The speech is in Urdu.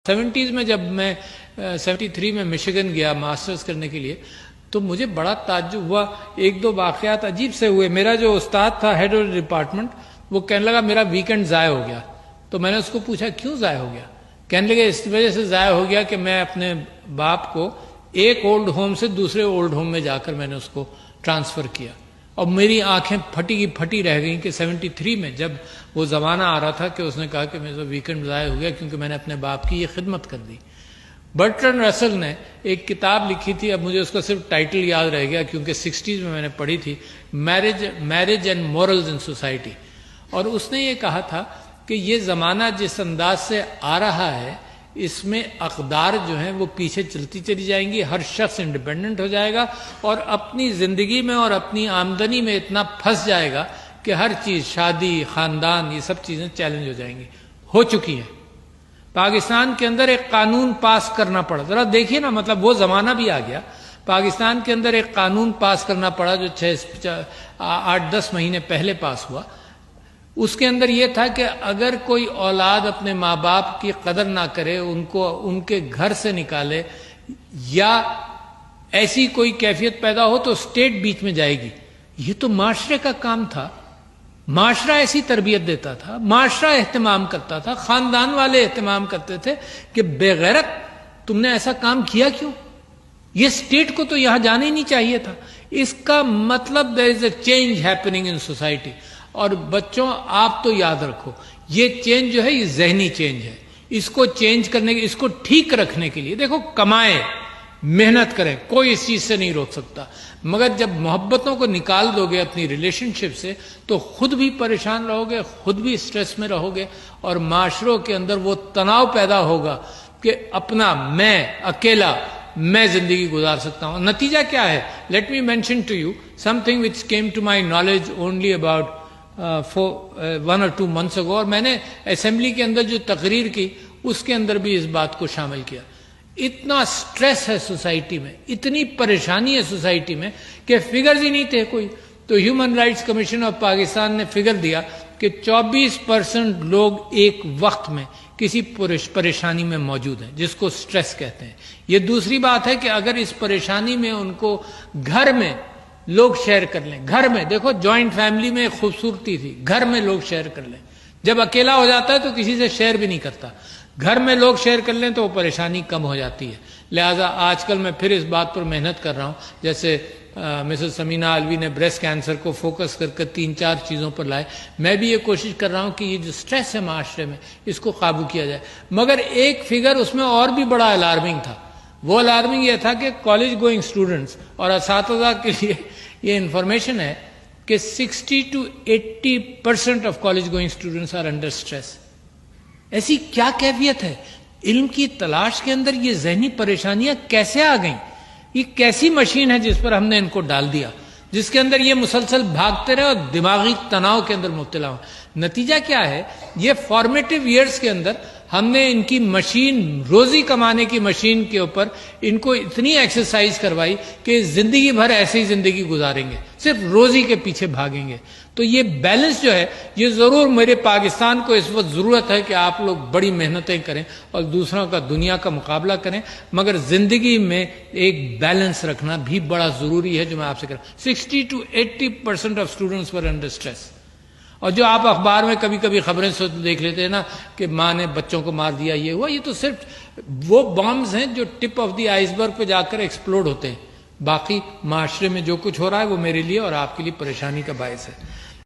70s میں جب میں 73 میں مشیگن گیا ماسٹرز کرنے کے لیے تو مجھے بڑا تعجب ہوا. ایک دو واقعات عجیب سے ہوئے. میرا جو استاد تھا ہیڈ آف ڈپارٹمنٹ وہ کہنے لگا میرا ویکنڈ ضائع ہو گیا. تو میں نے اس کو پوچھا کیوں ضائع ہو گیا؟ کہنے لگے اس وجہ سے ضائع ہو گیا کہ میں اپنے باپ کو ایک اولڈ ہوم سے دوسرے اولڈ ہوم میں جا کر میں نے اس کو ٹرانسفر کیا. اور میری آنکھیں پھٹی کی پھٹی رہ گئیں کہ 73 میں جب وہ زمانہ آ رہا تھا کہ اس نے کہا کہ میرا ویکنڈ ضائع ہو گیا کیونکہ میں نے اپنے باپ کی یہ خدمت کر دی. برٹرن رسل نے ایک کتاب لکھی تھی, اب مجھے اس کا صرف ٹائٹل یاد رہ گیا کیونکہ 60s میں نے پڑھی تھی, marriage and morals in society. اور اس نے یہ کہا تھا کہ یہ زمانہ جس انداز سے آ رہا ہے اس میں اقدار جو ہیں وہ پیچھے چلتی چلی جائیں گی, ہر شخص انڈیپینڈنٹ ہو جائے گا اور اپنی زندگی میں اور اپنی آمدنی میں اتنا پھنس جائے گا کہ ہر چیز, شادی, خاندان, یہ سب چیزیں چیلنج ہو جائیں گی. ہو چکی ہیں. پاکستان کے اندر ایک قانون پاس کرنا پڑا, ذرا دیکھیے نا, مطلب وہ زمانہ بھی آ گیا. پاکستان کے اندر ایک قانون پاس کرنا پڑا جو 8-10 مہینے پہلے پاس ہوا. اس کے اندر یہ تھا کہ اگر کوئی اولاد اپنے ماں باپ کی قدر نہ کرے, ان کو ان کے گھر سے نکالے یا ایسی کوئی کیفیت پیدا ہو تو اسٹیٹ بیچ میں جائے گی. یہ تو معاشرے کا کام تھا. معاشرہ ایسی تربیت دیتا تھا, معاشرہ اہتمام کرتا تھا, خاندان والے اہتمام کرتے تھے کہ بے غیرت تم نے ایسا کام کیا کیوں؟ یہ اسٹیٹ کو تو یہاں جانا ہی نہیں چاہیے تھا. اس کا مطلب there is a change happening in society. اور بچوں آپ تو یاد رکھو یہ چینج جو ہے یہ ذہنی چینج ہے. اس کو چینج کرنے کے, اس کو ٹھیک رکھنے کے لیے دیکھو کمائیں, محنت کریں, کوئی اس چیز سے نہیں روک سکتا. مگر جب محبتوں کو نکال دو گے اپنی ریلیشن شپ سے تو خود بھی پریشان رہو گے, خود بھی اسٹریس میں رہو گے اور معاشروں کے اندر وہ تناؤ پیدا ہوگا کہ اپنا میں اکیلا میں زندگی گزار سکتا ہوں. نتیجہ کیا ہے؟ Let me mention to you something which came to my knowledge only about 1 or 2 months ago, اور میں نے اسمبلی کے اندر جو تقریر کی اس کے اندر بھی اس بات کو شامل کیا. اتنا سٹریس ہے سوسائٹی میں, اتنی پریشانی ہے سوسائٹی میں کہ فگرز ہی نہیں تھے کوئی. تو human rights commission of Pakistan نے فگر دیا کہ 24% لوگ ایک وقت میں کسی پریشانی میں موجود ہیں جس کو سٹریس کہتے ہیں. یہ دوسری بات ہے کہ اگر اس پریشانی میں ان کو گھر میں لوگ شیئر کر لیں, گھر میں دیکھو جوائنٹ فیملی میں ایک خوبصورتی تھی, گھر میں لوگ شیئر کر لیں. جب اکیلا ہو جاتا ہے تو کسی سے شیئر بھی نہیں کرتا, گھر میں لوگ شیئر کر لیں تو وہ پریشانی کم ہو جاتی ہے. لہٰذا آج کل میں پھر اس بات پر محنت کر رہا ہوں, جیسے مسز سمینہ علوی نے بریسٹ کینسر کو فوکس کر کے 3-4 چیزوں پر لائے. میں بھی یہ کوشش کر رہا ہوں کہ یہ جو سٹریس ہے معاشرے میں اس کو قابو کیا جائے. مگر ایک فگر اس میں اور بھی بڑا الارمنگ تھا. وہ الارمنگ یہ تھا کہ کالج گوئنگ اسٹوڈنٹس اور اساتذہ کے لیے یہ انفارمیشن ہے کہ 60 to 80% of college going students are under stress. ایسی کیا کیفیت ہے؟ علم کی تلاش کے اندر یہ ذہنی پریشانیاں کیسے آ گئیں؟ یہ کیسی مشین ہے جس پر ہم نے ان کو ڈال دیا, جس کے اندر یہ مسلسل بھاگتے رہے اور دماغی تناؤ کے اندر مبتلا ہوں. نتیجہ کیا ہے؟ یہ فارمیٹیو ایئرز کے اندر ہم نے ان کی مشین, روزی کمانے کی مشین کے اوپر ان کو اتنی ایکسرسائز کروائی کہ زندگی بھر ایسے ہی زندگی گزاریں گے, صرف روزی کے پیچھے بھاگیں گے. تو یہ بیلنس جو ہے یہ ضرور میرے پاکستان کو اس وقت ضرورت ہے کہ آپ لوگ بڑی محنتیں کریں اور دوسروں کا دنیا کا مقابلہ کریں, مگر زندگی میں ایک بیلنس رکھنا بھی بڑا ضروری ہے جو میں آپ سے کہہ رہا ہوں. 60 to 80% of students were under stress. اور جو آپ اخبار میں کبھی کبھی خبریں دیکھ لیتے ہیں نا کہ ماں نے بچوں کو مار دیا, یہ ہوا, یہ تو صرف وہ بامز ہیں جو ٹپ آف دی آئس برگ پہ جا کر ایکسپلوڈ ہوتے ہیں. باقی معاشرے میں جو کچھ ہو رہا ہے وہ میرے لیے اور آپ کے لیے پریشانی کا باعث ہے.